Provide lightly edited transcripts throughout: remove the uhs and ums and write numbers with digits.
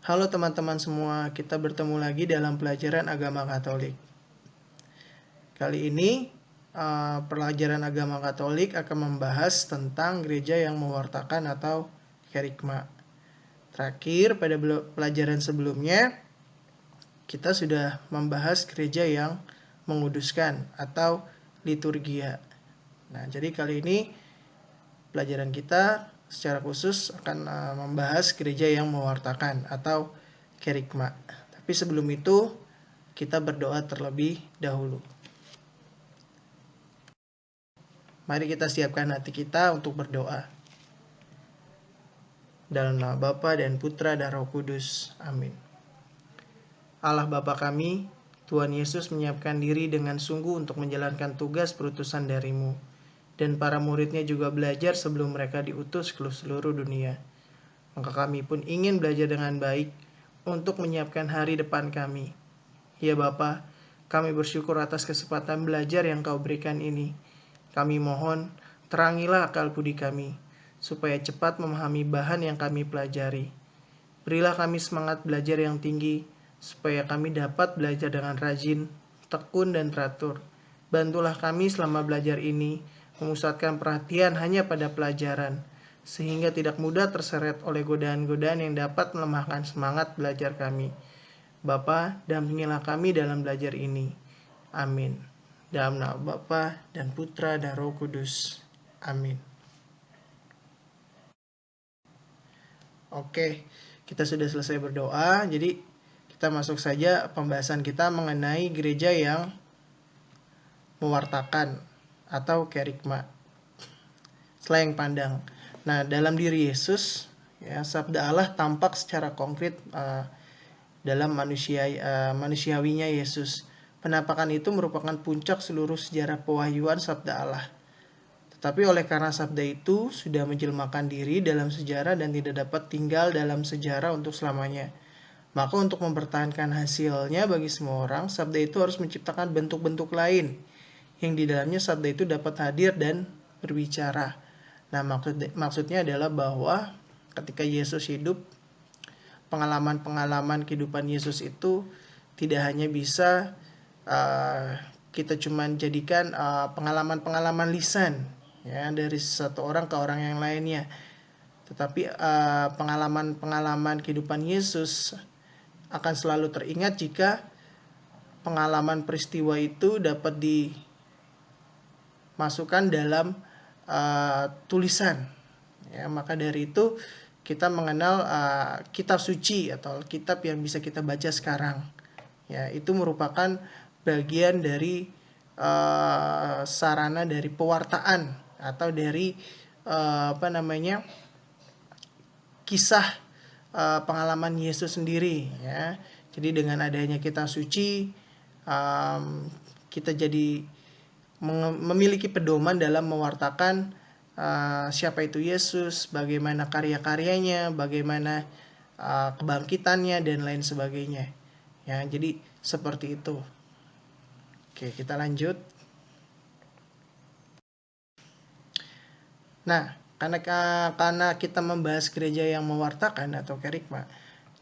Halo teman-teman semua, kita bertemu lagi dalam pelajaran agama Katolik. Kali ini pelajaran agama Katolik akan membahas tentang gereja yang mewartakan atau kerikma. Terakhir pada pelajaran sebelumnya kita sudah membahas gereja yang menguduskan atau liturgia. Nah, jadi kali ini pelajaran kita secara khusus akan membahas gereja yang mewartakan atau kerikma. Tapi sebelum itu kita berdoa terlebih dahulu. Mari kita siapkan hati kita untuk berdoa. Dalam nama Bapa dan Putra dan Roh Kudus. Amin. Allah Bapa kami, Tuhan Yesus menyiapkan diri dengan sungguh untuk menjalankan tugas perutusan dari-Mu. Dan para muridnya juga belajar sebelum mereka diutus ke seluruh dunia. Maka kami pun ingin belajar dengan baik untuk menyiapkan hari depan kami. Ya Bapa, kami bersyukur atas kesempatan belajar yang Kau berikan ini. Kami mohon, terangilah akal budi kami, supaya cepat memahami bahan yang kami pelajari. Berilah kami semangat belajar yang tinggi, supaya kami dapat belajar dengan rajin, tekun, dan teratur. Bantulah kami selama belajar ini, memusatkan perhatian hanya pada pelajaran, sehingga tidak mudah terseret oleh godaan-godaan yang dapat melemahkan semangat belajar kami. Bapa, dampingilah kami dalam belajar ini. Amin. Dalam nama Bapa dan Putra dan Roh Kudus. Amin. Oke, kita sudah selesai berdoa. Jadi kita masuk saja pembahasan kita mengenai gereja yang mewartakan atau kerikma. Selain pandang. Nah, dalam diri Yesus, ya, sabda Allah tampak secara konkret dalam manusiawinya Yesus. Penampakan itu merupakan puncak seluruh sejarah pewahyuan sabda Allah. Tetapi oleh karena sabda itu sudah menjelmakan diri dalam sejarah dan tidak dapat tinggal dalam sejarah untuk selamanya, maka untuk mempertahankan hasilnya bagi semua orang, sabda itu harus menciptakan bentuk-bentuk lain yang di dalamnya sabda itu dapat hadir dan berbicara. Nah, maksudnya adalah bahwa ketika Yesus hidup, pengalaman-pengalaman kehidupan Yesus itu tidak hanya bisa kita cuman jadikan pengalaman-pengalaman lisan, ya, dari satu orang ke orang yang lainnya, tetapi pengalaman-pengalaman kehidupan Yesus akan selalu teringat jika pengalaman peristiwa itu dapat dimasukkan dalam tulisan, ya. Maka dari itu kita mengenal kitab suci atau kitab yang bisa kita baca sekarang, ya. Itu merupakan bagian dari sarana dari pewartaan atau dari kisah pengalaman Yesus sendiri, ya. Jadi dengan adanya kitab suci, kita jadi memiliki pedoman dalam mewartakan siapa itu Yesus, bagaimana karya-karyanya, bagaimana kebangkitannya, dan lain sebagainya, ya. Jadi seperti itu. Oke, kita lanjut. Nah, karena kita membahas gereja yang mewartakan atau kerikma,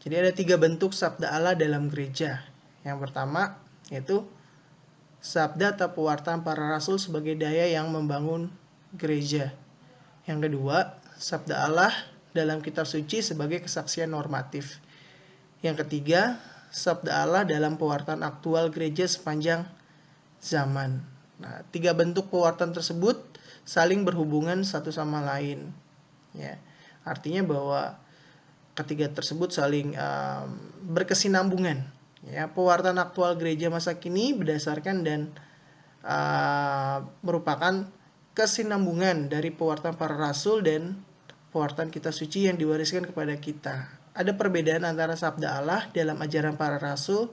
jadi ada 3 bentuk sabda Allah dalam gereja. Yang pertama yaitu sabda atau pewartaan para rasul sebagai daya yang membangun gereja. Yang kedua, sabda Allah dalam kitab suci sebagai kesaksian normatif. Yang ketiga, sabda Allah dalam pewartaan aktual gereja sepanjang zaman. Nah, 3 bentuk pewartaan tersebut saling berhubungan satu sama lain, ya. Artinya bahwa ketiga tersebut saling berkesinambungan, ya. Pewartaan aktual gereja masa kini berdasarkan dan merupakan kesinambungan dari pewartaan para rasul dan pewartaan kitab suci yang diwariskan kepada kita. Ada perbedaan antara sabda Allah dalam ajaran para rasul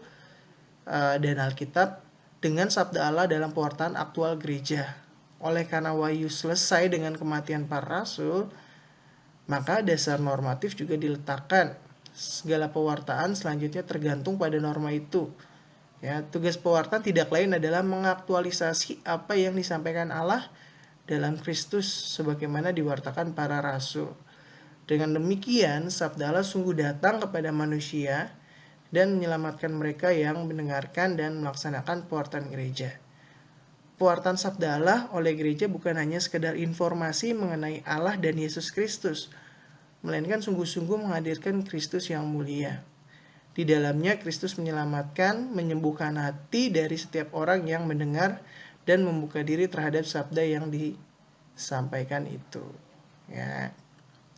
dan Alkitab dengan sabda Allah dalam pewartaan aktual gereja. Oleh karena wahyu selesai dengan kematian para rasul, maka dasar normatif juga diletakkan. Segala pewartaan selanjutnya tergantung pada norma itu, ya. Tugas pewartaan tidak lain adalah mengaktualisasi apa yang disampaikan Allah dalam Kristus sebagaimana diwartakan para rasul. Dengan demikian, sabda Allah sungguh datang kepada manusia dan menyelamatkan mereka yang mendengarkan dan melaksanakan pewartaan gereja. Pewartaan sabda Allah oleh gereja bukan hanya sekedar informasi mengenai Allah dan Yesus Kristus, melainkan sungguh-sungguh menghadirkan Kristus yang mulia. Di dalamnya Kristus menyelamatkan, menyembuhkan hati dari setiap orang yang mendengar dan membuka diri terhadap sabda yang disampaikan itu. Ya.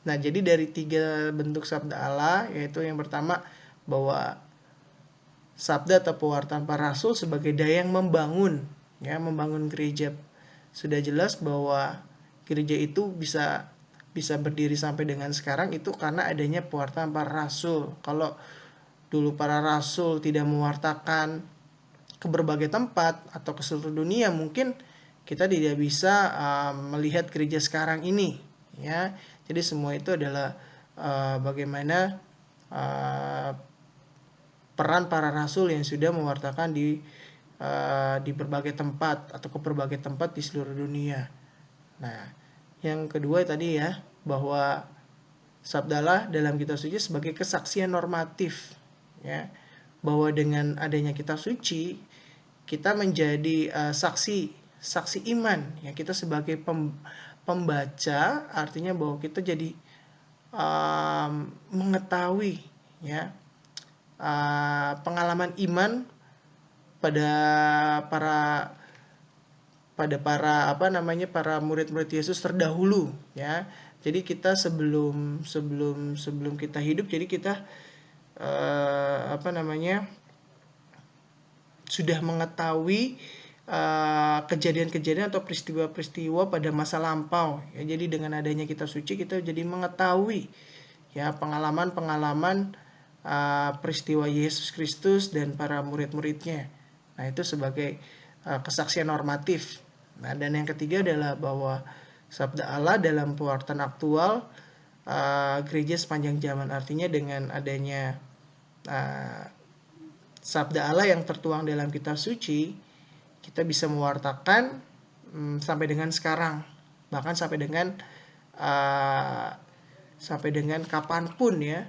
Nah, jadi dari 3 bentuk sabda Allah, yaitu yang pertama bahwa sabda atau pewartaan para rasul sebagai daya yang membangun, ya, membangun gereja. Sudah jelas bahwa gereja itu bisa berdiri sampai dengan sekarang itu karena adanya pewartaan para rasul. Kalau dulu para rasul tidak mewartakan ke berbagai tempat atau ke seluruh dunia, mungkin kita tidak bisa melihat gereja sekarang ini, ya. Jadi semua itu adalah bagaimana peran para rasul yang sudah mewartakan di berbagai tempat atau ke berbagai tempat di seluruh dunia. Nah, yang kedua tadi ya, bahwa sabda Allah dalam kitab suci sebagai kesaksian normatif, ya, bahwa dengan adanya kitab suci kita menjadi saksi iman, ya. Kita sebagai pembaca artinya bahwa kita jadi mengetahui, ya, pengalaman iman pada para murid-murid Yesus terdahulu, ya. Jadi kita sebelum kita hidup, jadi kita sudah mengetahui kejadian-kejadian atau peristiwa-peristiwa pada masa lampau, ya. Jadi dengan adanya kitab suci kita jadi mengetahui, ya, pengalaman peristiwa Yesus Kristus dan para murid-muridnya. Nah, itu sebagai kesaksian normatif. Nah, dan yang ketiga adalah bahwa sabda Allah dalam pewartaan aktual gereja sepanjang zaman. Artinya dengan adanya sabda Allah yang tertuang dalam kitab suci, kita bisa mewartakan sampai dengan sekarang, bahkan sampai dengan kapanpun, ya.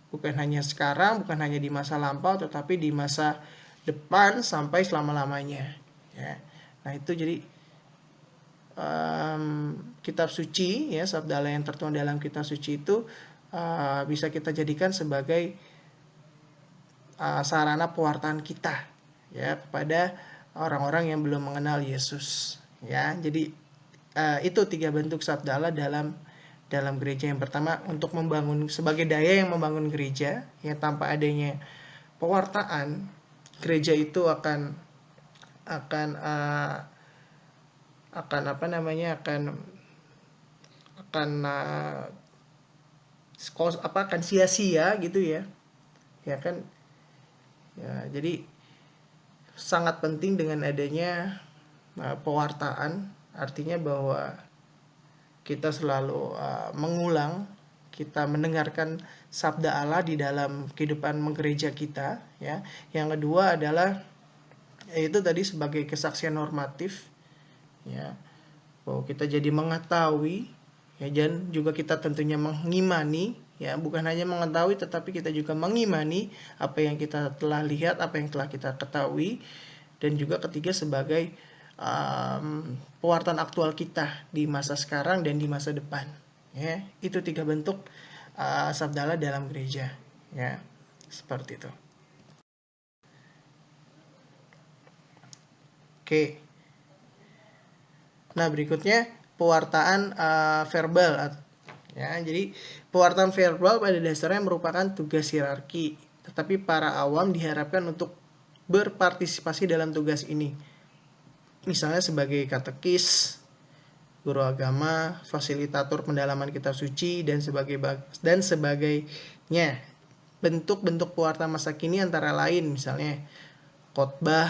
Bukan hanya sekarang, bukan hanya di masa lampau, tetapi di masa depan sampai selama-lamanya, ya. Nah, itu jadi kitab suci, ya, sabda Allah yang tertuang dalam kitab suci itu bisa kita jadikan sebagai sarana pewartaan kita, ya, kepada orang-orang yang belum mengenal Yesus, ya. Jadi itu 3 bentuk sabda Allah dalam gereja. Yang pertama untuk membangun, sebagai daya yang membangun gereja, ya. Tanpa adanya pewartaan, gereja itu akan sia-sia gitu, ya. Ya kan? Ya, jadi sangat penting dengan adanya pewartaan, artinya bahwa kita selalu mengulang, kita mendengarkan sabda Allah di dalam kehidupan gereja kita, ya. Yang kedua adalah yaitu tadi sebagai kesaksian normatif, ya, bahwa kita jadi mengetahui, ya, dan juga kita tentunya mengimani, ya, bukan hanya mengetahui tetapi kita juga mengimani apa yang kita telah lihat, apa yang telah kita ketahui. Dan juga ketiga sebagai pewartaan aktual kita di masa sekarang dan di masa depan, ya. Itu 3 bentuk sabda Allah dalam gereja, ya, seperti itu. Oke. Nah, berikutnya pewartaan verbal, ya. Jadi pewartaan verbal pada dasarnya merupakan tugas hierarki, tetapi para awam diharapkan untuk berpartisipasi dalam tugas ini. Misalnya sebagai katekis, guru agama, fasilitator pendalaman kitab suci, dan sebagainya. Bentuk-bentuk pewartaan masa kini antara lain misalnya khotbah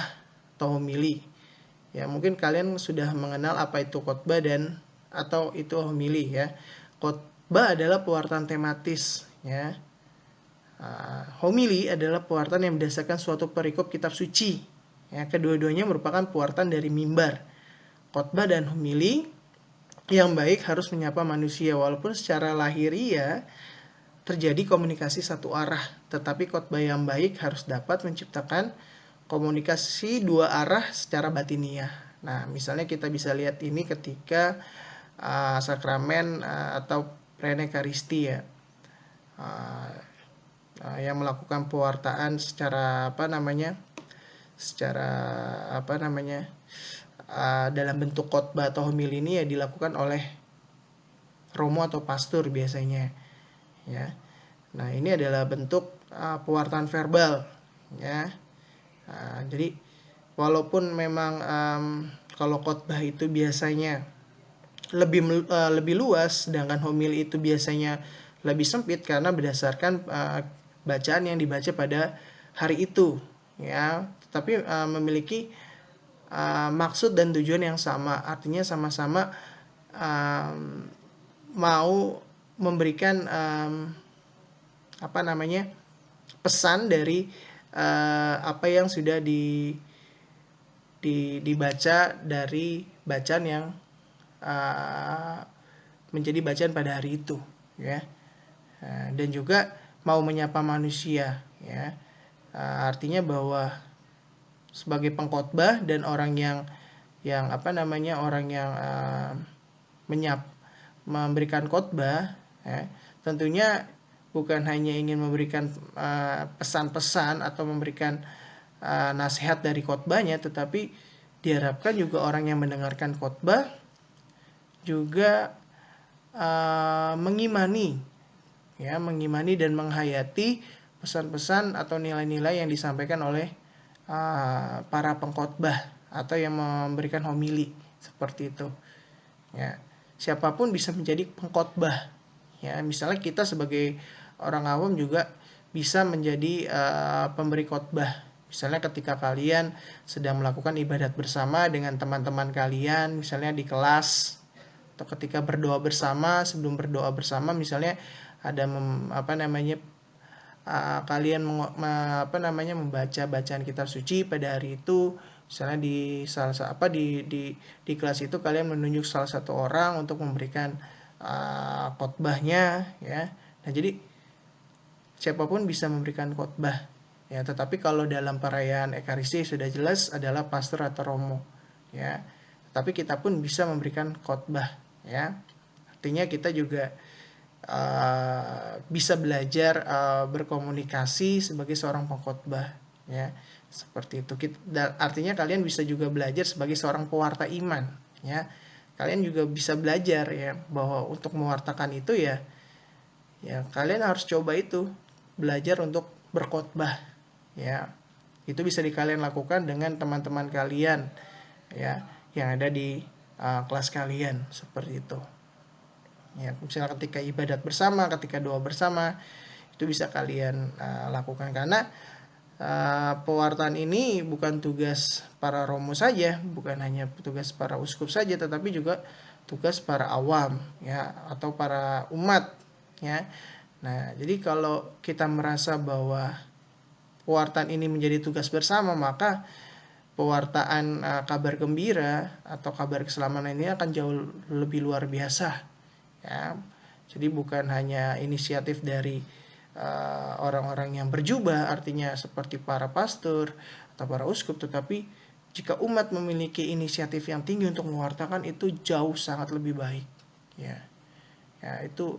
atau homili. Ya, mungkin kalian sudah mengenal apa itu khotbah atau itu homili, ya. Khotbah adalah pewartaan tematis, ya. Homili adalah pewartaan yang berdasarkan suatu perikop kitab suci, ya. Kedua-duanya merupakan pewartaan dari mimbar. Khotbah dan homili yang baik harus menyapa manusia, walaupun secara lahiriah terjadi komunikasi satu arah, tetapi khotbah yang baik harus dapat menciptakan komunikasi dua arah secara batiniah. Nah, misalnya kita bisa lihat ini ketika sakramen atau perayaan Ekaristi ya, yang melakukan pewartaan secara dalam bentuk khotbah atau homili ini ya dilakukan oleh romo atau pastor biasanya ya. Nah, ini adalah bentuk pewartaan verbal ya. Jadi walaupun memang kalau khotbah itu biasanya lebih luas, sedangkan homili itu biasanya lebih sempit karena berdasarkan bacaan yang dibaca pada hari itu ya, tapi memiliki maksud dan tujuan yang sama, artinya sama-sama mau memberikan pesan dari apa yang sudah dibaca dari bacaan yang menjadi bacaan pada hari itu ya. Dan juga mau menyapa manusia ya. Artinya bahwa sebagai pengkhotbah dan orang yang memberikan khotbah ya, tentunya bukan hanya ingin memberikan pesan-pesan atau memberikan nasihat dari khotbahnya, tetapi diharapkan juga orang yang mendengarkan khotbah juga mengimani dan menghayati pesan-pesan atau nilai-nilai yang disampaikan oleh para pengkhotbah atau yang memberikan homili seperti itu ya. Siapapun bisa menjadi pengkhotbah ya. Misalnya kita sebagai orang awam juga bisa menjadi pemberi khotbah. Misalnya ketika kalian sedang melakukan ibadat bersama dengan teman-teman kalian, misalnya di kelas, atau ketika berdoa bersama, sebelum berdoa bersama misalnya ada kalian membaca bacaan kitab suci pada hari itu, misalnya di kelas itu kalian menunjuk salah satu orang untuk memberikan khotbahnya ya. Nah, jadi siapapun bisa memberikan khotbah ya, tetapi kalau dalam perayaan Ekaristi sudah jelas adalah pastor atau romo ya. Tapi kita pun bisa memberikan khotbah ya. Artinya kita juga bisa belajar berkomunikasi sebagai seorang pengkhotbah ya, seperti itu. Artinya kalian bisa juga belajar sebagai seorang pewarta iman ya. Kalian juga bisa belajar ya bahwa untuk mewartakan itu ya kalian harus coba itu, belajar untuk berkhotbah ya. Itu bisa kalian lakukan dengan teman-teman kalian ya yang ada di kelas kalian, seperti itu ya. Misalnya ketika ibadat bersama, ketika doa bersama, itu bisa kalian lakukan, karena pewartaan ini bukan tugas para romo saja, bukan hanya tugas para uskup saja, tetapi juga tugas para awam ya, atau para umat ya. Nah, jadi kalau kita merasa bahwa pewartaan ini menjadi tugas bersama, maka pewartaan kabar gembira atau kabar keselamatan ini akan jauh lebih luar biasa ya. Jadi bukan hanya inisiatif dari orang-orang yang berjubah, artinya seperti para pastor atau para uskup, tetapi jika umat memiliki inisiatif yang tinggi untuk mewartakan, itu jauh sangat lebih baik ya. Ya, itu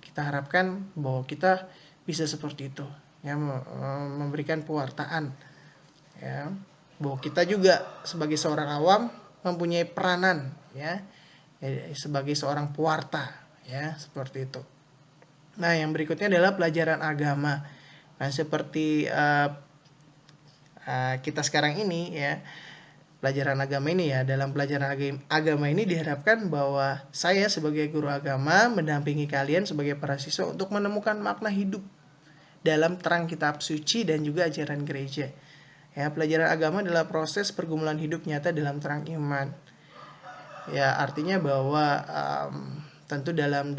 kita harapkan bahwa kita bisa seperti itu ya, memberikan pewartaan ya, bahwa kita juga sebagai seorang awam mempunyai peranan ya, sebagai seorang pewarta ya, seperti itu. Nah, yang berikutnya adalah pelajaran agama. Nah, seperti kita sekarang ini ya, pelajaran agama ini ya, dalam pelajaran agama ini diharapkan bahwa saya sebagai guru agama mendampingi kalian sebagai para siswa untuk menemukan makna hidup dalam terang kitab suci dan juga ajaran gereja. Ya, pelajaran agama adalah proses pergumulan hidup nyata dalam terang iman. Ya, artinya bahwa tentu dalam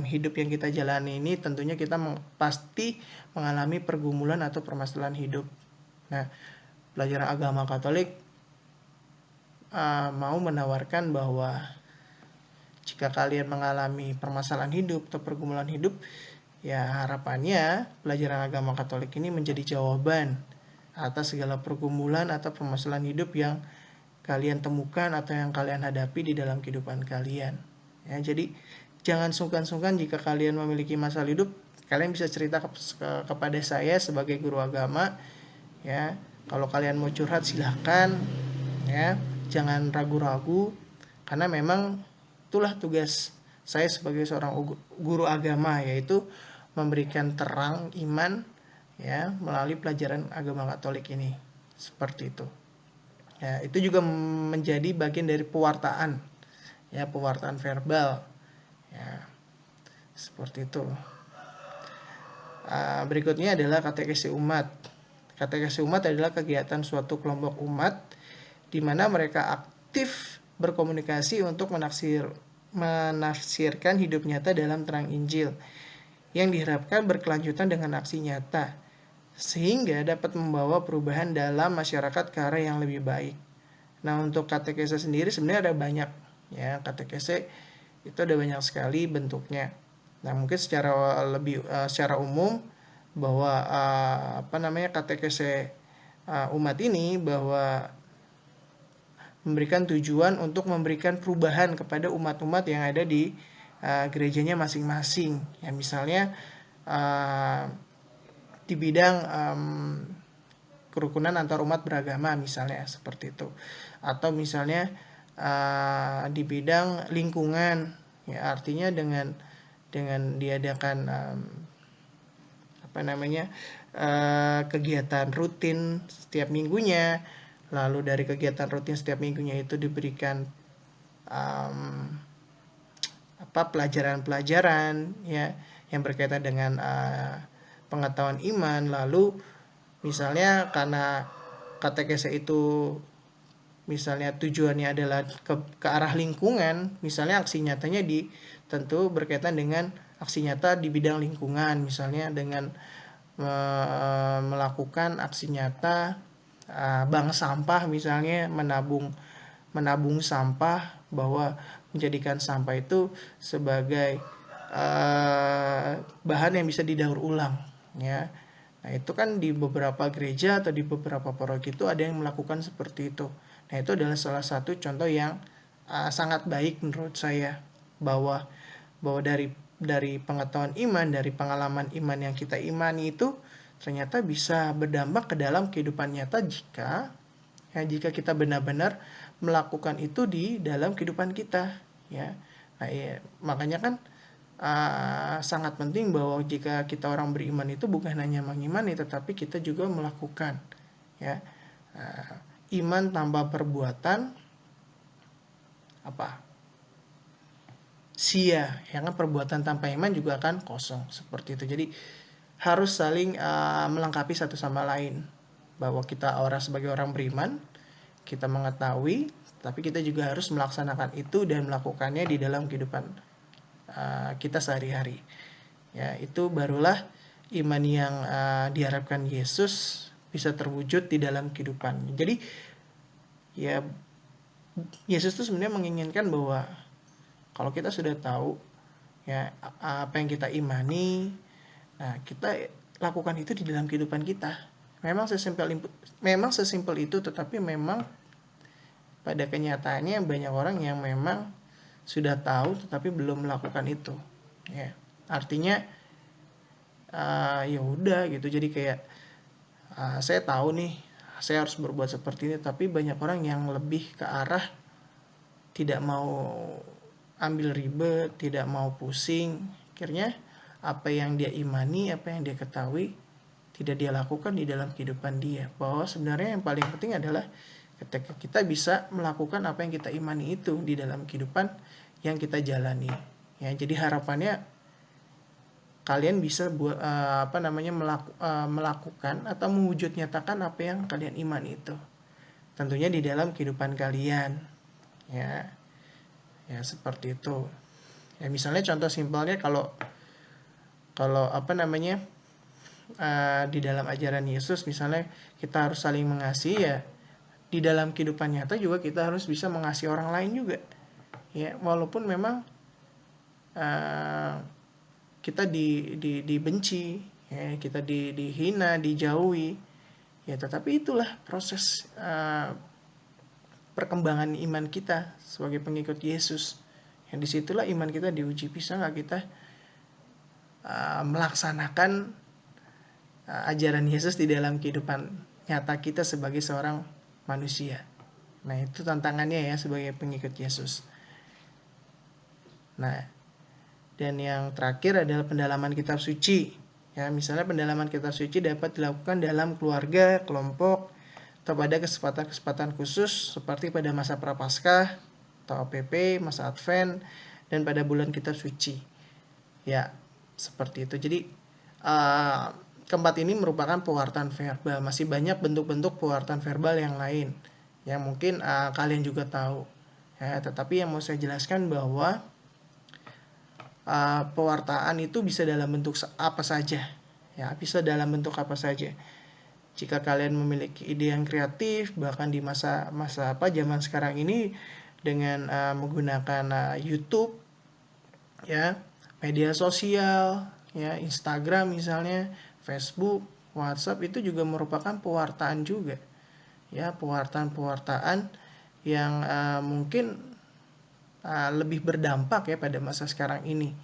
hidup yang kita jalani ini tentunya kita pasti mengalami pergumulan atau permasalahan hidup. Nah, pelajaran agama Katolik mau menawarkan bahwa jika kalian mengalami permasalahan hidup atau pergumulan hidup, ya harapannya pelajaran agama Katolik ini menjadi jawaban atas segala pergumulan atau permasalahan hidup yang kalian temukan atau yang kalian hadapi di dalam kehidupan kalian. Ya, jadi jangan sungkan-sungkan jika kalian memiliki masalah hidup, kalian bisa cerita kepada saya sebagai guru agama. Ya, kalau kalian mau curhat silahkan, ya, jangan ragu-ragu, karena memang itulah tugas saya sebagai seorang guru agama, yaitu memberikan terang iman, ya, melalui pelajaran agama Katolik ini. Seperti itu. Ya, itu juga menjadi bagian dari pewartaan, ya, pewartaan verbal, ya, seperti itu. Berikutnya adalah katekesi umat. Katekesi umat adalah kegiatan suatu kelompok umat di mana mereka aktif berkomunikasi untuk menafsirkan hidup nyata dalam terang Injil yang diharapkan berkelanjutan dengan aksi nyata, sehingga dapat membawa perubahan dalam masyarakat ke arah yang lebih baik. Nah, untuk katekese sendiri sebenarnya ada banyak, ya, katekese itu ada banyak sekali bentuknya. Nah, mungkin secara umum bahwa katekese umat ini bahwa memberikan tujuan untuk memberikan perubahan kepada umat-umat yang ada di gerejanya masing-masing. Ya, misalnya di bidang kerukunan antar umat beragama, misalnya seperti itu, atau misalnya di bidang lingkungan, ya, artinya dengan diadakan kegiatan rutin setiap minggunya, lalu dari kegiatan rutin setiap minggunya itu diberikan pelajaran-pelajaran, ya, yang berkaitan dengan pengetahuan iman. Lalu misalnya karena katekese itu misalnya tujuannya adalah ke arah lingkungan, misalnya aksi nyatanya tentu berkaitan dengan aksi nyata di bidang lingkungan, misalnya dengan melakukan aksi nyata bank sampah, misalnya menabung sampah, bahwa menjadikan sampah itu sebagai bahan yang bisa didaur ulang, ya. Nah, itu kan di beberapa gereja atau di beberapa paroki itu ada yang melakukan seperti itu. Nah, itu adalah salah satu contoh yang sangat baik menurut saya, bahwa dari pengetahuan iman, dari pengalaman iman yang kita imani itu ternyata bisa berdampak ke dalam kehidupan nyata jika kita benar-benar melakukan itu di dalam kehidupan kita, ya. Nah, ya, makanya kan sangat penting bahwa jika kita orang beriman itu bukan hanya mengimani, tetapi kita juga melakukan, ya. Iman tanpa perbuatan sia, ya kan, perbuatan tanpa iman juga akan kosong, seperti itu. Jadi harus saling melengkapi satu sama lain, bahwa kita sebagai orang beriman, kita mengetahui, tapi kita juga harus melaksanakan itu dan melakukannya di dalam kehidupan kita sehari-hari. Ya, itu barulah iman yang diharapkan Yesus bisa terwujud di dalam kehidupan. Jadi, ya, Yesus itu sebenarnya menginginkan bahwa kalau kita sudah tahu, ya, apa yang kita imani, nah, kita lakukan itu di dalam kehidupan kita. Memang sesimpel itu, tetapi memang pada kenyataannya banyak orang yang memang sudah tahu tetapi belum melakukan itu, ya. Artinya ya udah gitu, jadi kayak saya tahu nih saya harus berbuat seperti ini, tapi banyak orang yang lebih ke arah tidak mau ambil ribet, tidak mau pusing, akhirnya apa yang dia imani, apa yang dia ketahui tidak dia lakukan di dalam kehidupan dia. Bahwa sebenarnya yang paling penting adalah ketika kita bisa melakukan apa yang kita imani itu di dalam kehidupan yang kita jalani, ya. Jadi harapannya kalian bisa melakukan atau mewujud nyatakan apa yang kalian imani itu, tentunya di dalam kehidupan kalian, ya. Ya, seperti itu. Ya, misalnya contoh simpelnya kalau di dalam ajaran Yesus, misalnya kita harus saling mengasihi, ya. Di dalam kehidupan nyata juga kita harus bisa mengasihi orang lain juga, ya, walaupun memang kita dibenci, ya, kita dihina, dijauhi, ya, tetapi itulah proses perkembangan iman kita sebagai pengikut Yesus. Yang disitulah iman kita diuji, bisa nggak kita melaksanakan ajaran Yesus di dalam kehidupan nyata kita sebagai seorang manusia. Nah, itu tantangannya ya sebagai pengikut Yesus. Nah, dan yang terakhir adalah pendalaman kitab suci. Ya, misalnya pendalaman kitab suci dapat dilakukan dalam keluarga, kelompok, atau pada kesempatan-kesempatan khusus seperti pada masa Prapaskah atau OPP, masa Advent, dan pada bulan kitab suci. Ya, seperti itu. Jadi keempat ini merupakan pewartaan verbal. Masih banyak bentuk-bentuk pewartaan verbal yang lain yang mungkin kalian juga tahu. Ya, tetapi yang mau saya jelaskan bahwa pewartaan itu bisa dalam bentuk apa saja. Ya, bisa dalam bentuk apa saja. Jika kalian memiliki ide yang kreatif, bahkan di masa zaman sekarang ini dengan menggunakan YouTube, ya, media sosial, ya, Instagram misalnya, Facebook, WhatsApp, itu juga merupakan pewartaan juga. Ya, pewartaan yang mungkin lebih berdampak ya pada masa sekarang ini.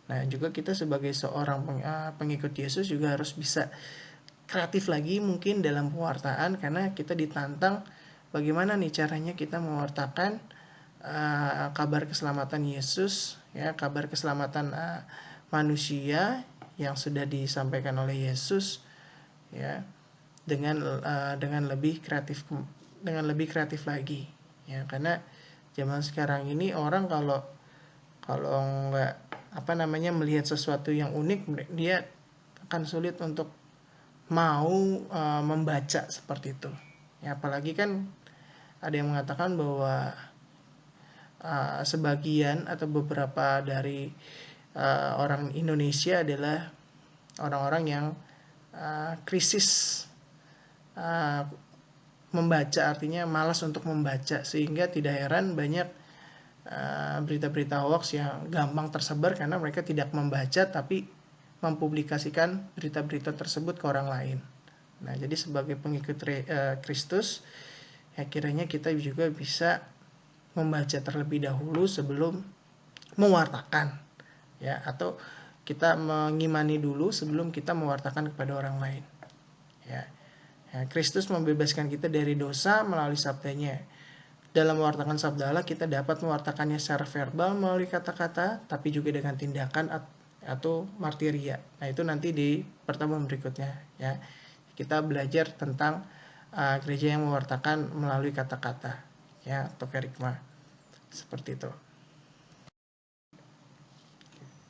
Nah, juga kita sebagai seorang pengikut Yesus juga harus bisa kreatif lagi mungkin dalam pewartaan, karena kita ditantang bagaimana nih caranya kita mewartakan kabar keselamatan Yesus, ya, kabar keselamatan manusia yang sudah disampaikan oleh Yesus, ya, dengan lebih kreatif lagi, ya, karena zaman sekarang ini orang kalau nggak melihat sesuatu yang unik, dia akan sulit untuk mau membaca seperti itu. Ya, apalagi kan ada yang mengatakan bahwa sebagian atau beberapa dari orang Indonesia adalah orang-orang yang krisis membaca, artinya malas untuk membaca, sehingga tidak heran banyak berita-berita hoax yang gampang tersebar karena mereka tidak membaca tapi mempublikasikan berita-berita tersebut ke orang lain. Nah, jadi sebagai pengikut Kristus, ya, kiranya kita juga bisa membaca terlebih dahulu sebelum mewartakan, ya, atau kita mengimani dulu sebelum kita mewartakan kepada orang lain. Ya, Kristus membebaskan kita dari dosa melalui sabdanya. Dalam mewartakan sabda Allah, kita dapat mewartakannya secara verbal melalui kata-kata, tapi juga dengan tindakan atau martiria. Nah, itu nanti di pertemuan berikutnya, ya. Kita belajar tentang gereja yang mewartakan melalui kata-kata, ya, atau kerigma. Seperti itu.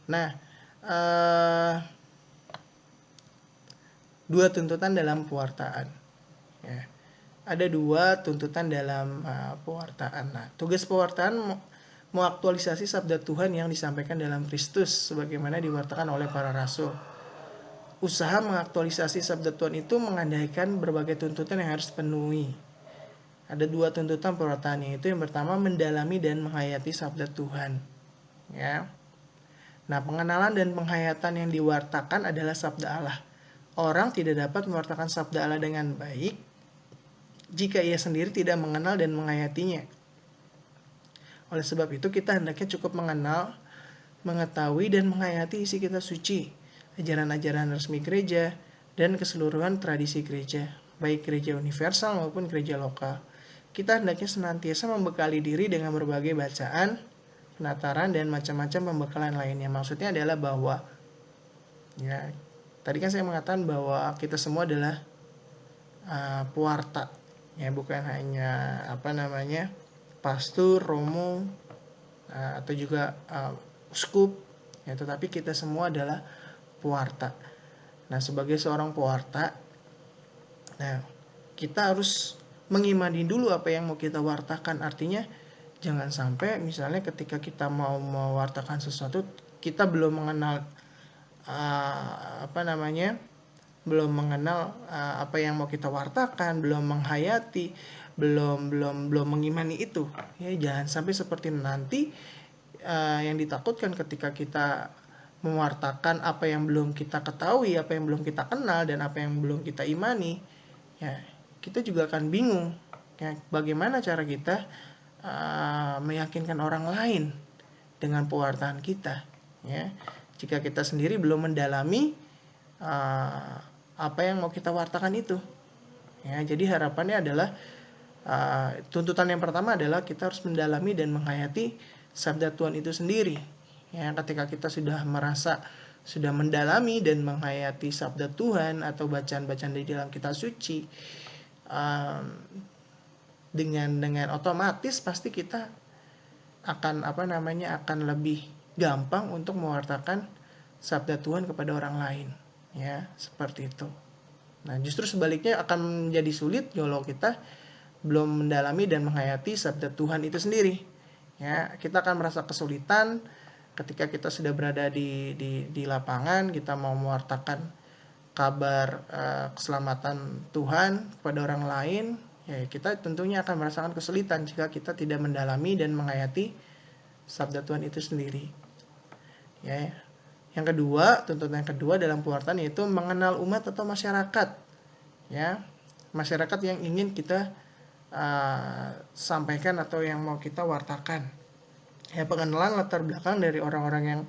Nah, dua tuntutan dalam pewartaan, ya. Ada dua tuntutan dalam pewartaan. Nah, tugas pewartaan mengaktualisasi sabda Tuhan yang disampaikan dalam Kristus sebagaimana diwartakan oleh para rasul. Usaha mengaktualisasi sabda Tuhan itu mengandaikan berbagai tuntutan yang harus dipenuhi. Ada dua tuntutan pewartaan, yaitu yang pertama mendalami dan menghayati sabda Tuhan, ya. Nah, pengenalan dan penghayatan yang diwartakan adalah sabda Allah. Orang tidak dapat mewartakan sabda Allah dengan baik jika ia sendiri tidak mengenal dan menghayatinya. Oleh sebab itu, kita hendaknya cukup mengenal, mengetahui, dan menghayati isi kitab suci, ajaran-ajaran resmi gereja, dan keseluruhan tradisi gereja, baik gereja universal maupun gereja lokal. Kita hendaknya senantiasa membekali diri dengan berbagai bacaan, penataran, dan macam-macam pembekalan lainnya. Maksudnya adalah bahwa, ya, tadi kan saya mengatakan bahwa kita semua adalah pewarta, ya, bukan hanya pastor, romo, atau juga uskup, ya, tetapi kita semua adalah pewarta. Nah, sebagai seorang pewarta, nah, kita harus mengimani dulu apa yang mau kita wartakan. Artinya jangan sampai misalnya ketika kita mau mewartakan sesuatu, kita belum mengenal belum mengenal apa yang mau kita wartakan, belum menghayati, belum mengimani itu, ya. Jangan sampai seperti nanti yang ditakutkan ketika kita mewartakan apa yang belum kita ketahui, apa yang belum kita kenal, dan apa yang belum kita imani, ya kita juga akan bingung, ya, bagaimana cara kita meyakinkan orang lain dengan pewartaan kita, ya, jika kita sendiri belum mendalami apa yang mau kita wartakan itu, ya. Jadi harapannya adalah tuntutan yang pertama adalah kita harus mendalami dan menghayati sabda Tuhan itu sendiri, ya. Ketika kita sudah merasa sudah mendalami dan menghayati sabda Tuhan atau bacaan-bacaan di dalam kitab suci, dengan otomatis pasti kita akan akan lebih gampang untuk mewartakan sabda Tuhan kepada orang lain, ya, seperti itu. Nah, justru sebaliknya akan menjadi sulit kalau kita belum mendalami dan menghayati sabda Tuhan itu sendiri, ya. Kita akan merasa kesulitan ketika kita sudah berada di lapangan, kita mau mewartakan kabar keselamatan Tuhan kepada orang lain, ya, kita tentunya akan merasakan kesulitan jika kita tidak mendalami dan menghayati sabda Tuhan itu sendiri, ya. Yang kedua, tuntutan yang kedua dalam pewartaan yaitu mengenal umat atau masyarakat, ya, masyarakat yang ingin kita sampaikan atau yang mau kita wartakan, ya. Pengenalan latar belakang dari orang-orang yang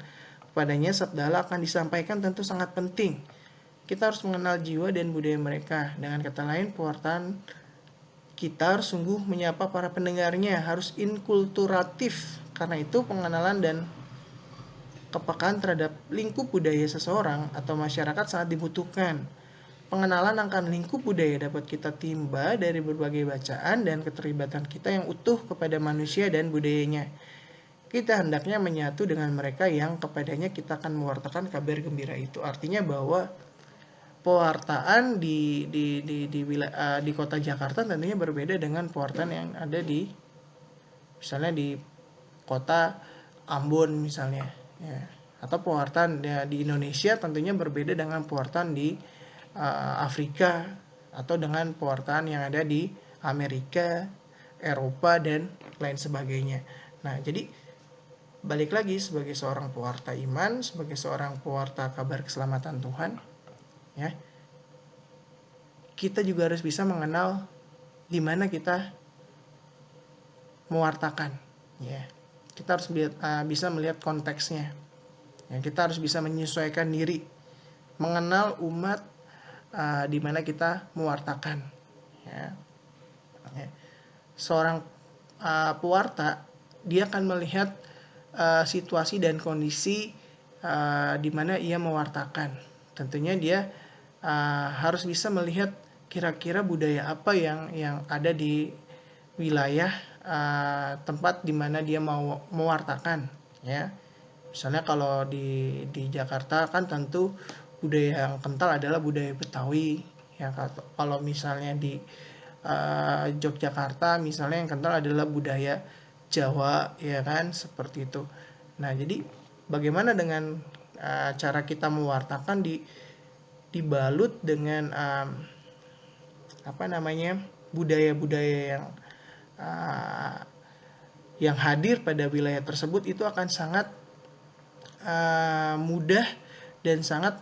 kepadanya sabda Allah akan disampaikan tentu sangat penting. Kita harus mengenal jiwa dan budaya mereka. Dengan kata lain, pewartaan kita harus sungguh menyapa para pendengarnya, harus inkulturatif. Karena itu pengenalan dan kepekaan terhadap lingkup budaya seseorang atau masyarakat sangat dibutuhkan. Pengenalan akan lingkup budaya dapat kita timba dari berbagai bacaan dan keterlibatan kita yang utuh kepada manusia dan budayanya. Kita hendaknya menyatu dengan mereka yang kepadanya kita akan mewartakan kabar gembira itu. Artinya bahwa pewartaan di kota Jakarta tentunya berbeda dengan pewartaan yang ada misalnya di kota Ambon misalnya, ya. Atau pewartaan di Indonesia tentunya berbeda dengan pewartaan di Afrika atau dengan pewartaan yang ada di Amerika, Eropa, dan lain sebagainya. Nah, jadi balik lagi, sebagai seorang pewarta iman, sebagai seorang pewarta kabar keselamatan Tuhan, ya, kita juga harus bisa mengenal di mana kita mewartakan, ya. Kita harus bisa melihat konteksnya, ya. Kita harus bisa menyesuaikan diri, mengenal umat di mana kita mewartakan, ya. Seorang pewarta, dia akan melihat situasi dan kondisi di mana ia mewartakan. Tentunya dia harus bisa melihat kira-kira budaya apa yang ada di wilayah tempat di mana dia mau mewartakan, ya. Misalnya kalau di Jakarta kan tentu budaya yang kental adalah budaya Betawi, ya. Kalau misalnya di Yogyakarta misalnya yang kental adalah budaya Jawa, ya kan, seperti itu. Nah, jadi bagaimana dengan cara kita mewartakan dibalut dengan budaya-budaya yang hadir pada wilayah tersebut, itu akan sangat mudah dan sangat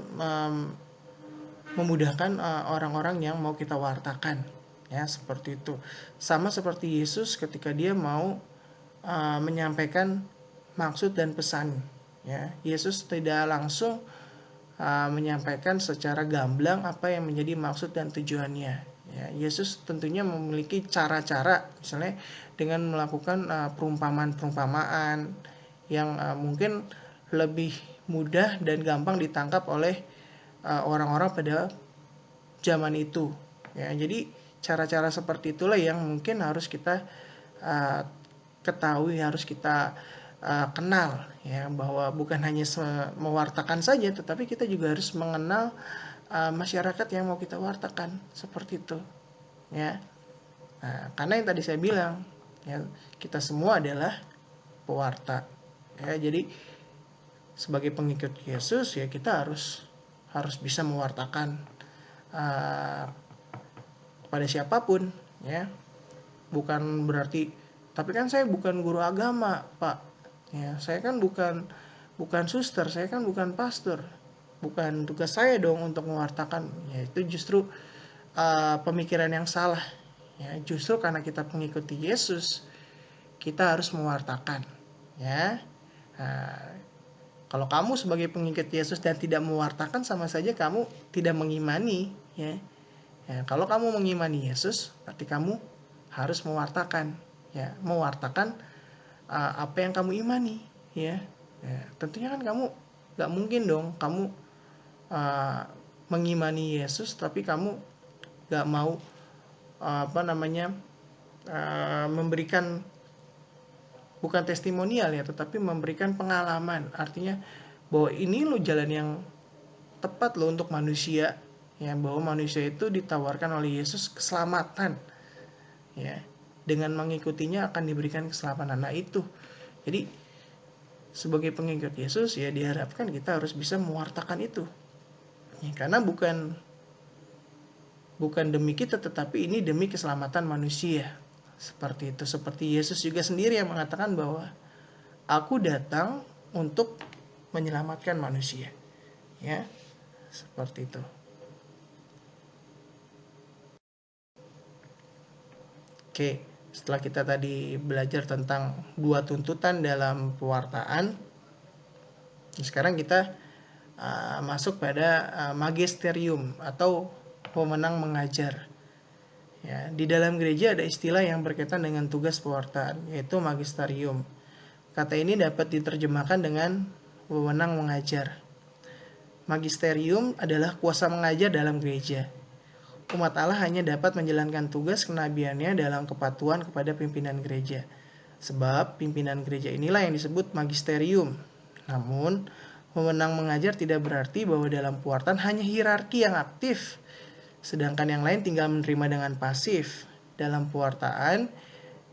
memudahkan orang-orang yang mau kita wartakan, ya, seperti itu. Sama seperti Yesus ketika dia mau menyampaikan maksud dan pesan, ya. Yesus tidak langsung menyampaikan secara gamblang apa yang menjadi maksud dan tujuannya, ya. Yesus tentunya memiliki cara-cara, misalnya dengan melakukan perumpamaan-perumpamaan yang mungkin lebih mudah dan gampang ditangkap oleh orang-orang pada zaman itu, ya. Jadi cara-cara seperti itulah yang mungkin harus kita ketahui, harus kita kenal, ya, bahwa bukan hanya mewartakan saja, tetapi kita juga harus mengenal masyarakat yang mau kita wartakan, seperti itu, ya. Nah, karena yang tadi saya bilang, ya, kita semua adalah pewarta, ya. Jadi sebagai pengikut Yesus, ya, kita harus bisa mewartakan pada siapapun, ya. Bukan berarti, tapi kan saya bukan guru agama, Pak, Ya, saya kan bukan suster, saya kan bukan pastor, bukan tugas saya dong untuk mewartakan. Ya, itu justru pemikiran yang salah. Ya, justru karena kita mengikuti Yesus, kita harus mewartakan. Ya, nah, kalau kamu sebagai pengikut Yesus dan tidak mewartakan, sama saja kamu tidak mengimani. Ya, ya kalau kamu mengimani Yesus, berarti kamu harus mewartakan. Ya, mewartakan apa yang kamu imani. Ya, ya tentunya kan kamu gak mungkin dong kamu mengimani Yesus tapi kamu gak mau memberikan, bukan testimonial ya, tetapi memberikan pengalaman. Artinya bahwa ini lo jalan yang tepat lo untuk manusia, ya, bahwa manusia itu ditawarkan oleh Yesus keselamatan, ya, dengan mengikutinya akan diberikan keselamatan. Nah itu, jadi sebagai pengikut Yesus ya diharapkan kita harus bisa mewartakan itu, ya, karena bukan demi kita, tetapi ini demi keselamatan manusia. Seperti itu. Seperti Yesus juga sendiri yang mengatakan bahwa aku datang untuk menyelamatkan manusia. Ya, seperti itu. Oke, setelah kita tadi belajar tentang dua tuntutan dalam pewartaan, sekarang kita masuk pada magisterium atau pemenang mengajar. Ya, di dalam gereja ada istilah yang berkaitan dengan tugas pewartaan, yaitu magisterium. Kata ini dapat diterjemahkan dengan wewenang mengajar. Magisterium adalah kuasa mengajar dalam gereja. Umat Allah hanya dapat menjalankan tugas kenabiannya dalam kepatuhan kepada pimpinan gereja. Sebab pimpinan gereja inilah yang disebut magisterium. Namun, wewenang mengajar tidak berarti bahwa dalam pewartaan hanya hierarki yang aktif, sedangkan yang lain tinggal menerima dengan pasif. Dalam pewartaan,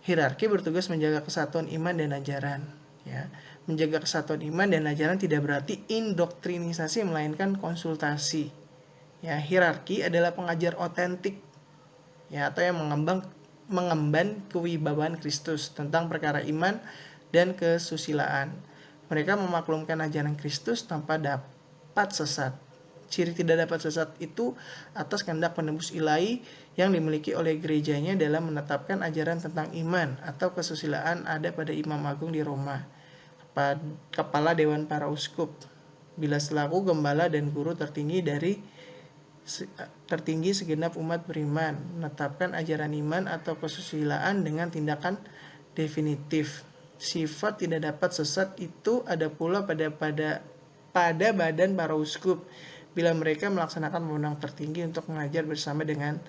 hierarki bertugas menjaga kesatuan iman dan ajaran. Ya, menjaga kesatuan iman dan ajaran tidak berarti indoktrinisasi, melainkan konsultasi. Ya, hierarki adalah pengajar otentik, ya, atau yang mengemban kewibawaan Kristus tentang perkara iman dan kesusilaan. Mereka memaklumkan ajaran Kristus tanpa dapat sesat. Ciri tidak dapat sesat itu atas kehendak penebus ilahi yang dimiliki oleh gerejanya dalam menetapkan ajaran tentang iman atau kesusilaan ada pada Imam Agung di Roma, kepala Dewan para Uskup, bila selaku gembala dan guru tertinggi segenap umat beriman, menetapkan ajaran iman atau kesusilaan dengan tindakan definitif. Sifat tidak dapat sesat itu ada pula pada badan para uskup, bila mereka melaksanakan wewenang tertinggi untuk mengajar bersama dengan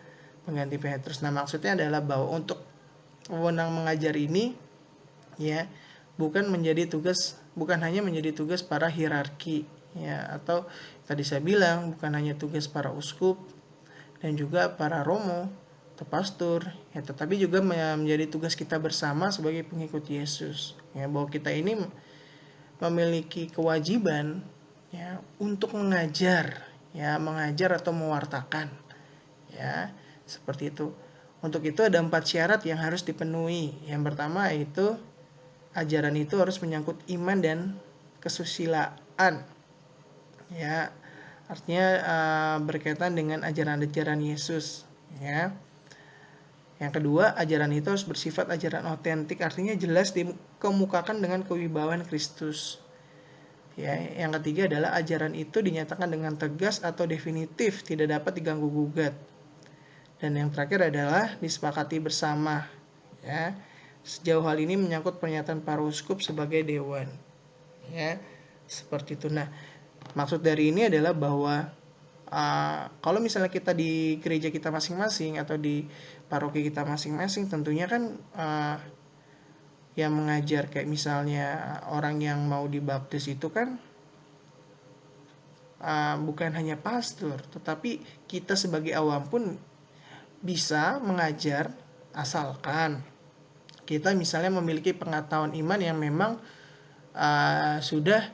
pengganti Petrus. Nah, maksudnya adalah bahwa untuk wewenang mengajar ini, ya, bukan hanya menjadi tugas para hierarki, ya, atau tadi saya bilang bukan hanya tugas para uskup dan juga para romo atau pastor, ya, tetapi juga menjadi tugas kita bersama sebagai pengikut Yesus, ya, bahwa kita ini memiliki kewajiban, ya, untuk mengajar atau mewartakan, ya, seperti itu. Untuk itu ada 4 syarat yang harus dipenuhi. Yang pertama yaitu ajaran itu harus menyangkut iman dan kesusilaan, ya, artinya berkaitan dengan ajaran-ajaran Yesus, ya. Yang kedua, ajaran itu harus bersifat ajaran otentik, artinya jelas dikemukakan dengan kewibawaan Kristus. Ya, yang ketiga adalah ajaran itu dinyatakan dengan tegas atau definitif, tidak dapat diganggu gugat. Dan yang terakhir adalah disepakati bersama, ya. Sejauh hal ini menyangkut pernyataan para uskup sebagai dewan, ya, seperti itu. Nah, maksud dari ini adalah bahwa kalau misalnya kita di gereja kita masing-masing atau di paroki kita masing-masing, tentunya kan yang mengajar kayak misalnya orang yang mau dibaptis itu kan bukan hanya pastor, tetapi kita sebagai awam pun bisa mengajar, asalkan kita misalnya memiliki pengetahuan iman yang memang sudah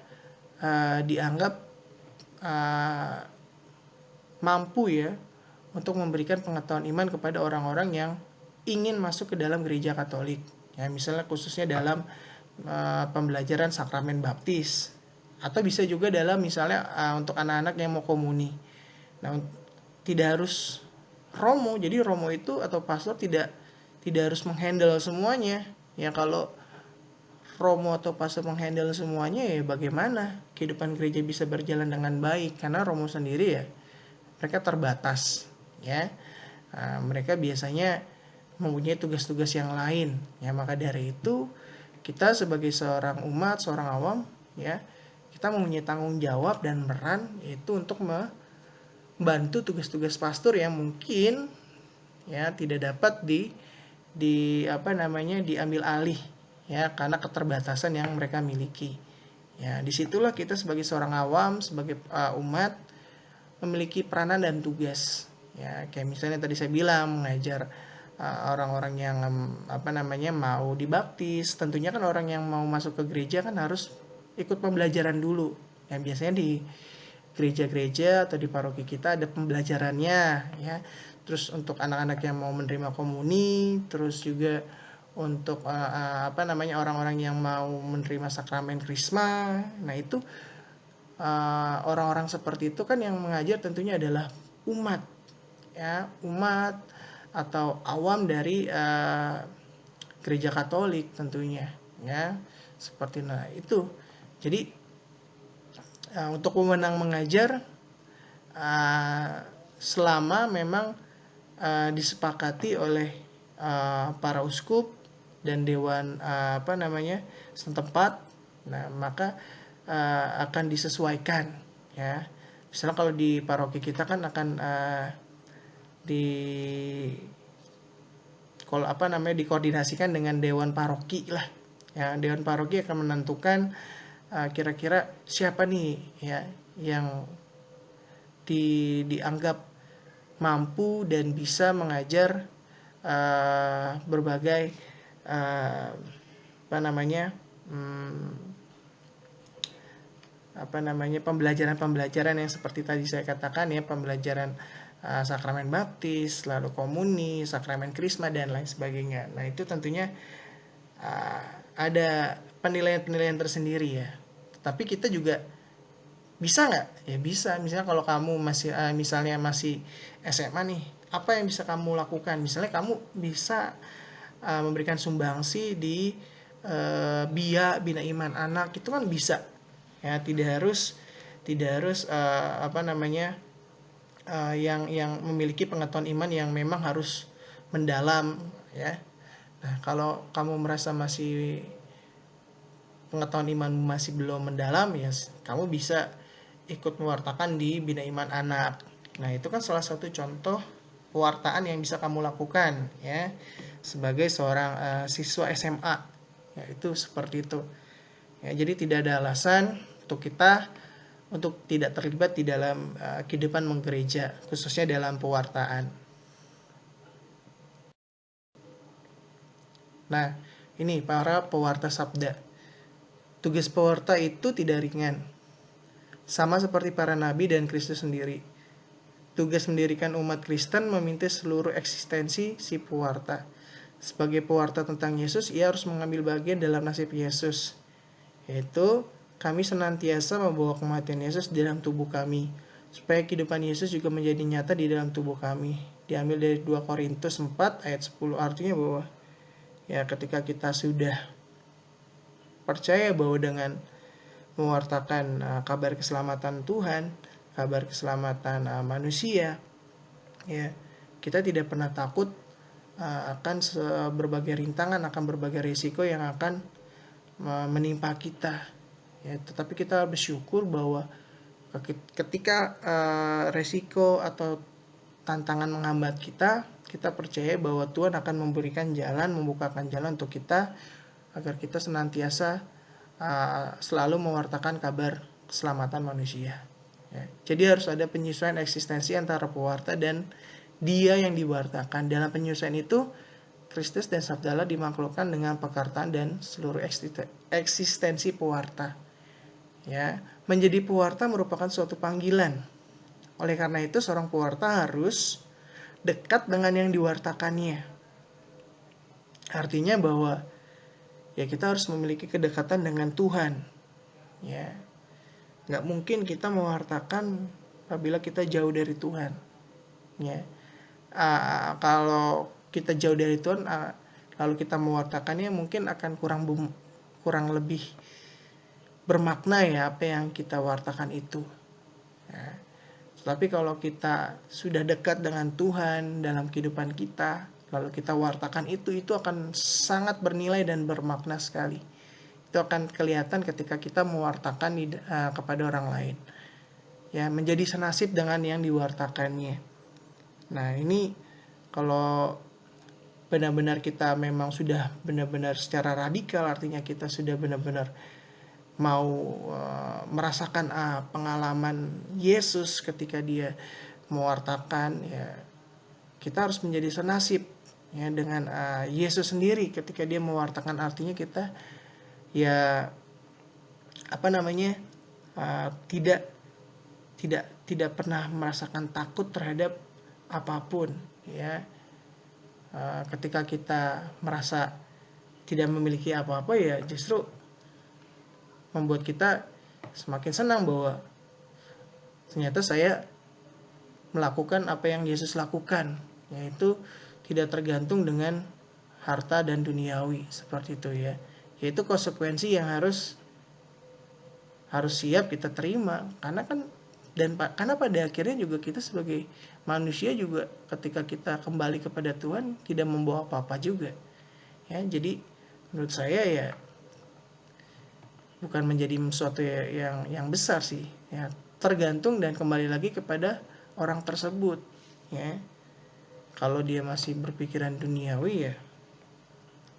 dianggap mampu, ya, untuk memberikan pengetahuan iman kepada orang-orang yang ingin masuk ke dalam gereja Katolik, ya, misalnya khususnya dalam pembelajaran sakramen baptis, atau bisa juga dalam misalnya untuk anak-anak yang mau komuni. Nah, tidak harus romo. Jadi romo itu atau pastor tidak harus menghandle semuanya. Ya kalau romo atau pastor menghandle semuanya, ya bagaimana kehidupan gereja bisa berjalan dengan baik? Karena romo sendiri ya mereka terbatas, ya. Mereka biasanya mempunyai tugas-tugas yang lain, ya. Maka dari itu kita sebagai seorang umat, seorang awam, ya, kita mempunyai tanggung jawab dan peran yaitu untuk membantu tugas-tugas pastor yang mungkin ya tidak dapat diambil alih, ya, karena keterbatasan yang mereka miliki. Ya, disitulah kita sebagai seorang awam, sebagai umat memiliki peranan dan tugas. Ya, kayak misalnya tadi saya bilang mengajar orang-orang yang mau dibaptis. Tentunya kan orang yang mau masuk ke gereja kan harus ikut pembelajaran dulu. Yang biasanya di gereja-gereja atau di paroki kita ada pembelajarannya, ya. Terus untuk anak-anak yang mau menerima komuni, terus juga untuk orang-orang yang mau menerima sakramen krisma. Nah, itu orang-orang seperti itu kan yang mengajar tentunya adalah umat, ya, umat atau awam dari gereja Katolik tentunya, ya, seperti itu. Jadi untuk wewenang mengajar selama memang disepakati oleh para uskup dan dewan setempat, nah maka akan disesuaikan, ya. Misalnya kalau di paroki kita kan akan dikoordinasikan dengan dewan paroki lah, ya. Dewan paroki akan menentukan kira-kira siapa nih, ya, yang dianggap mampu dan bisa mengajar berbagai pembelajaran yang seperti tadi saya katakan, ya, pembelajaran sakramen baptis, lalu komuni, sakramen krisma dan lain sebagainya. Nah, itu tentunya ada penilaian-penilaian tersendiri, ya. Tapi kita juga bisa nggak? Ya bisa. Misalnya kalau kamu masih SMA nih, apa yang bisa kamu lakukan? Misalnya kamu bisa memberikan sumbangsi di bina iman anak, itu kan bisa, ya. Tidak harus yang memiliki pengetahuan iman yang memang harus mendalam, ya. Nah, kalau kamu merasa masih pengetahuan iman masih belum mendalam, ya kamu bisa ikut mewartakan di bina iman anak. Nah, itu kan salah satu contoh pewartaan yang bisa kamu lakukan, ya, sebagai seorang siswa SMA, ya, itu seperti itu, ya. Jadi tidak ada alasan untuk kita untuk tidak terlibat di dalam kehidupan menggereja, khususnya dalam pewartaan. Nah, ini para pewarta sabda. Tugas pewarta itu tidak ringan, sama seperti para nabi dan Kristus sendiri. Tugas mendirikan umat Kristen meminta seluruh eksistensi si pewarta. Sebagai pewarta tentang Yesus, ia harus mengambil bagian dalam nasib Yesus, yaitu kami senantiasa membawa kematian Yesus di dalam tubuh kami, supaya kehidupan Yesus juga menjadi nyata di dalam tubuh kami. Diambil dari 2 Korintus 4 ayat 10, artinya bahwa, ya, ketika kita sudah percaya bahwa dengan mewartakan kabar keselamatan Tuhan, kabar keselamatan manusia, ya, kita tidak pernah takut akan berbagai rintangan, akan berbagai risiko yang akan menimpa kita, ya. Tetapi kita bersyukur bahwa ketika resiko atau tantangan menghambat kita percaya bahwa Tuhan akan memberikan jalan, membukakan jalan untuk kita, agar kita senantiasa selalu mewartakan kabar keselamatan manusia, ya. Jadi harus ada penyesuaian eksistensi antara pewarta dan dia yang diwartakan. Dalam penyesuaian itu, Kristus dan Sabda Allah dimakhlukkan dengan pekartaan dan seluruh eksistensi pewarta, ya. Menjadi pewarta merupakan suatu panggilan. Oleh karena itu, seorang pewarta harus dekat dengan yang diwartakannya. Artinya bahwa ya kita harus memiliki kedekatan dengan Tuhan. Ya, nggak mungkin kita mewartakan apabila kita jauh dari Tuhan. Ya, kalau kita jauh dari Tuhan, lalu kita mewartakannya mungkin akan kurang lebih bermakna ya apa yang kita wartakan itu. Ya. Tapi kalau kita sudah dekat dengan Tuhan dalam kehidupan kita, lalu kita wartakan itu akan sangat bernilai dan bermakna sekali. Itu akan kelihatan ketika kita mewartakan kepada orang lain. Ya, menjadi senasib dengan yang diwartakannya. Nah, ini kalau benar-benar kita memang sudah benar-benar secara radikal, artinya kita sudah benar-benar mau merasakan pengalaman Yesus ketika dia mewartakan, ya kita harus menjadi senasib ya dengan Yesus sendiri ketika dia mewartakan. Artinya kita ya tidak pernah merasakan takut terhadap apapun ya. Ketika kita merasa tidak memiliki apa-apa, ya justru membuat kita semakin senang bahwa ternyata saya melakukan apa yang Yesus lakukan, yaitu tidak tergantung dengan harta dan duniawi seperti itu ya. Yaitu konsekuensi yang harus siap kita terima, karena pada akhirnya juga kita sebagai manusia juga ketika kita kembali kepada Tuhan tidak membawa apa-apa juga ya. Jadi menurut saya ya bukan menjadi sesuatu yang besar sih ya, tergantung dan kembali lagi kepada orang tersebut ya. Kalau dia masih berpikiran duniawi, ya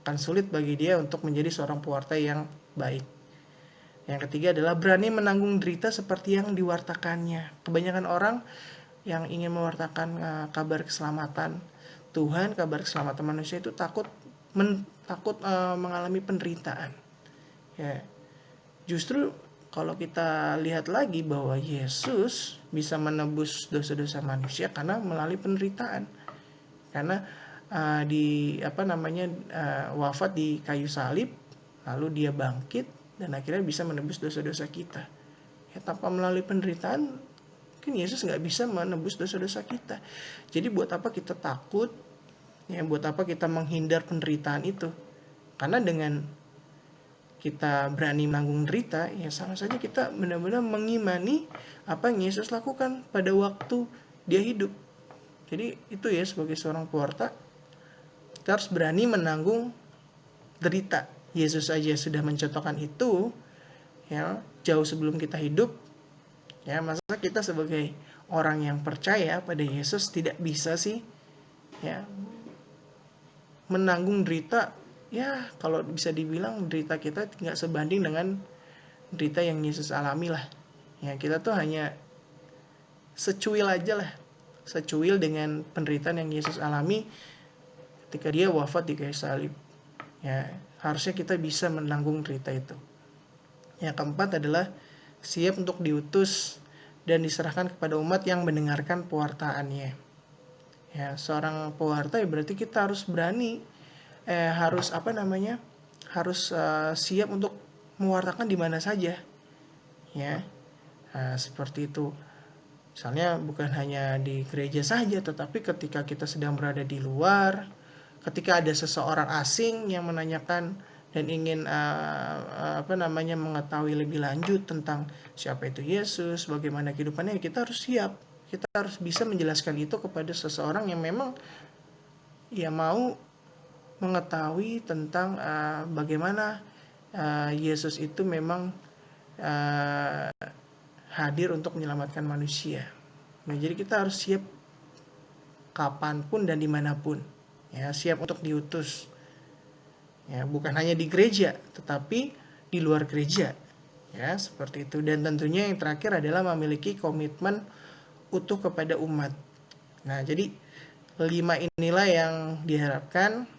akan sulit bagi dia untuk menjadi seorang pewarta yang baik. Yang ketiga adalah berani menanggung derita seperti yang diwartakannya. Kebanyakan orang yang ingin mewartakan kabar keselamatan Tuhan, kabar keselamatan manusia itu takut mengalami penderitaan. Ya, justru kalau kita lihat lagi bahwa Yesus bisa menebus dosa-dosa manusia karena melalui penderitaan. Karena wafat di kayu salib, lalu dia bangkit dan akhirnya bisa menebus dosa-dosa kita. Ya, tanpa melalui penderitaan, mungkin Yesus nggak bisa menebus dosa-dosa kita. Jadi buat apa kita takut? Ya, buat apa kita menghindar penderitaan itu? Karena dengan kita berani menanggung derita, ya sama saja kita benar-benar mengimani apa yang Yesus lakukan pada waktu dia hidup. Jadi itu ya, sebagai seorang pewarta kita harus berani menanggung derita. Yesus aja sudah mencontohkan itu ya jauh sebelum kita hidup. Ya, masa kita sebagai orang yang percaya pada Yesus tidak bisa sih ya menanggung derita? Ya, kalau bisa dibilang derita kita tidak sebanding dengan derita yang Yesus alami lah. Ya, kita tuh hanya secuil aja lah. Secuil dengan penderitaan yang Yesus alami ketika dia wafat di kayu salib. Ya, harusnya kita bisa menanggung derita itu. Yang keempat adalah siap untuk diutus dan diserahkan kepada umat yang mendengarkan pewartaannya. Ya, seorang pewarta ya berarti kita harus berani, harus siap untuk mewartakan di mana saja. Ya, seperti itu. Misalnya bukan hanya di gereja saja, tetapi ketika kita sedang berada di luar, ketika ada seseorang asing yang menanyakan dan ingin mengetahui lebih lanjut tentang siapa itu Yesus, bagaimana kehidupannya, kita harus siap. Kita harus bisa menjelaskan itu kepada seseorang yang memang ya mau mengetahui tentang bagaimana Yesus itu memang hadir untuk menyelamatkan manusia. Nah, jadi kita harus siap kapanpun dan dimanapun. Ya, siap untuk diutus. Ya, bukan hanya di gereja, tetapi di luar gereja. Ya, seperti itu. Dan tentunya yang terakhir adalah memiliki komitmen utuh kepada umat. Nah, jadi 5 inilah yang diharapkan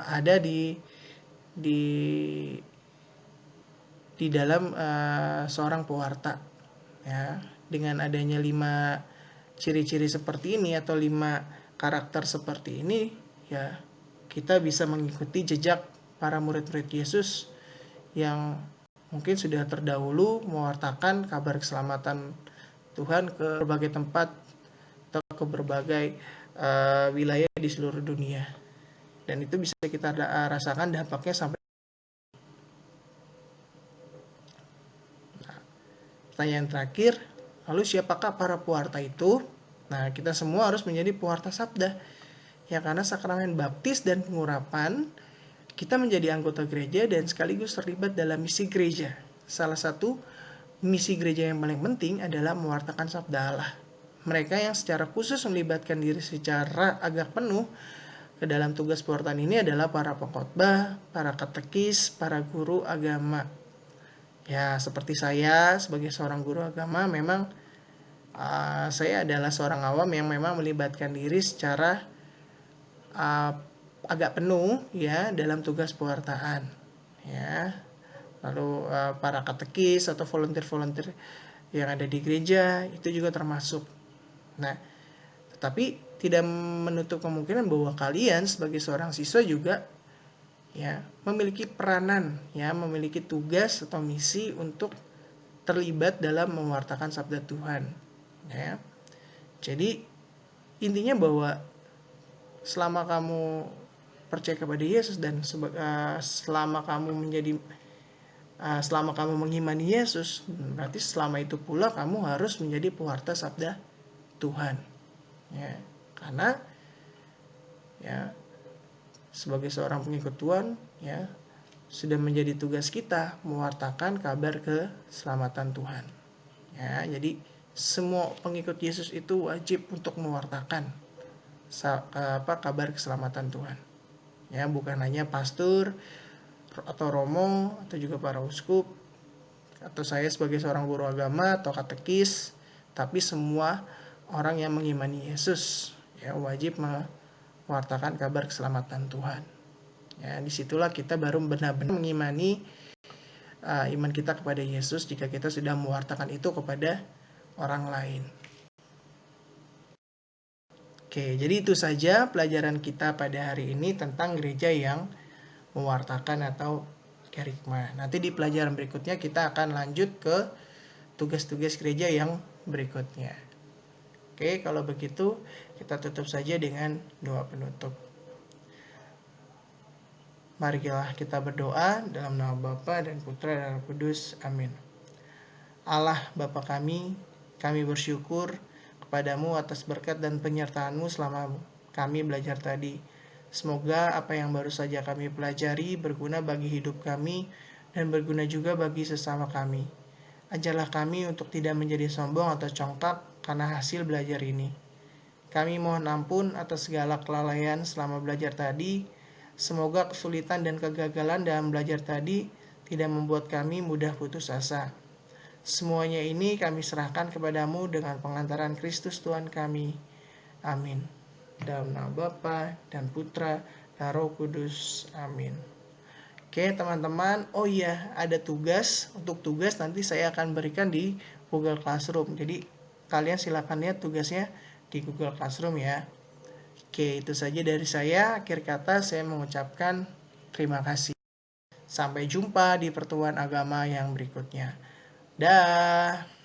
ada di dalam seorang pewarta. Ya, dengan adanya 5 ciri-ciri seperti ini atau 5 karakter seperti ini, ya kita bisa mengikuti jejak para murid-murid Yesus yang mungkin sudah terdahulu mewartakan kabar keselamatan Tuhan ke berbagai tempat atau ke berbagai wilayah di seluruh dunia. Dan itu bisa kita rasakan dampaknya sampai. Pertanyaan terakhir, lalu siapakah para pewarta itu? Nah, kita semua harus menjadi pewarta sabda. Ya, karena sakramen baptis dan pengurapan, kita menjadi anggota gereja dan sekaligus terlibat dalam misi gereja. Salah satu misi gereja yang paling penting adalah mewartakan sabda Allah. Mereka yang secara khusus melibatkan diri secara agak penuh ke dalam tugas pewartaan ini adalah para pengkhotbah, para katekis, para guru agama. Ya, seperti saya sebagai seorang guru agama, memang saya adalah seorang awam yang memang melibatkan diri secara agak penuh ya dalam tugas pewartaan. Ya, lalu para katekis atau volunteer-volunteer yang ada di gereja itu juga termasuk. Nah, tetapi tidak menutup kemungkinan bahwa kalian sebagai seorang siswa juga ya memiliki peranan, ya memiliki tugas atau misi untuk terlibat dalam mewartakan sabda Tuhan. Ya, jadi intinya bahwa selama kamu percaya kepada Yesus dan selama kamu mengimani Yesus, berarti selama itu pula kamu harus menjadi pewarta sabda Tuhan. Ya, karena ya sebagai seorang pengikut Tuhan, ya sudah menjadi tugas kita mewartakan kabar keselamatan Tuhan. Ya, jadi semua pengikut Yesus itu wajib untuk mewartakan kabar keselamatan Tuhan. Ya, bukan hanya pastor atau romo atau juga para uskup atau saya sebagai seorang guru agama atau katekis, tapi semua orang yang mengimani Yesus ya wajib mewartakan kabar keselamatan Tuhan. Ya, disitulah kita baru benar-benar mengimani iman kita kepada Yesus jika kita sudah mewartakan itu kepada orang lain. Oke, jadi itu saja pelajaran kita pada hari ini tentang gereja yang mewartakan atau kerigma. Nanti di pelajaran berikutnya kita akan lanjut ke tugas-tugas gereja yang berikutnya. Oke, kalau begitu kita tutup saja dengan doa penutup. Marilah kita berdoa dalam nama Bapa dan Putra dan Roh Kudus. Amin. Allah Bapa kami bersyukur kepadamu atas berkat dan penyertaan-Mu selama kami belajar tadi. Semoga apa yang baru saja kami pelajari berguna bagi hidup kami dan berguna juga bagi sesama kami. Ajarlah kami untuk tidak menjadi sombong atau congkak karena hasil belajar ini. Kami mohon ampun atas segala kelalaian selama belajar tadi. Semoga kesulitan dan kegagalan dalam belajar tadi tidak membuat kami mudah putus asa. Semuanya ini kami serahkan kepadamu dengan pengantaran Kristus Tuhan kami. Amin. Dalam nama Bapa dan Putra dan Roh Kudus. Amin. Oke teman-teman, oh iya ada tugas. Untuk tugas nanti saya akan berikan di Google Classroom. Jadi kalian silakan lihat tugasnya di Google Classroom ya. Oke, itu saja dari saya. Akhir kata saya mengucapkan terima kasih. Sampai jumpa di pertemuan agama yang berikutnya. Dah.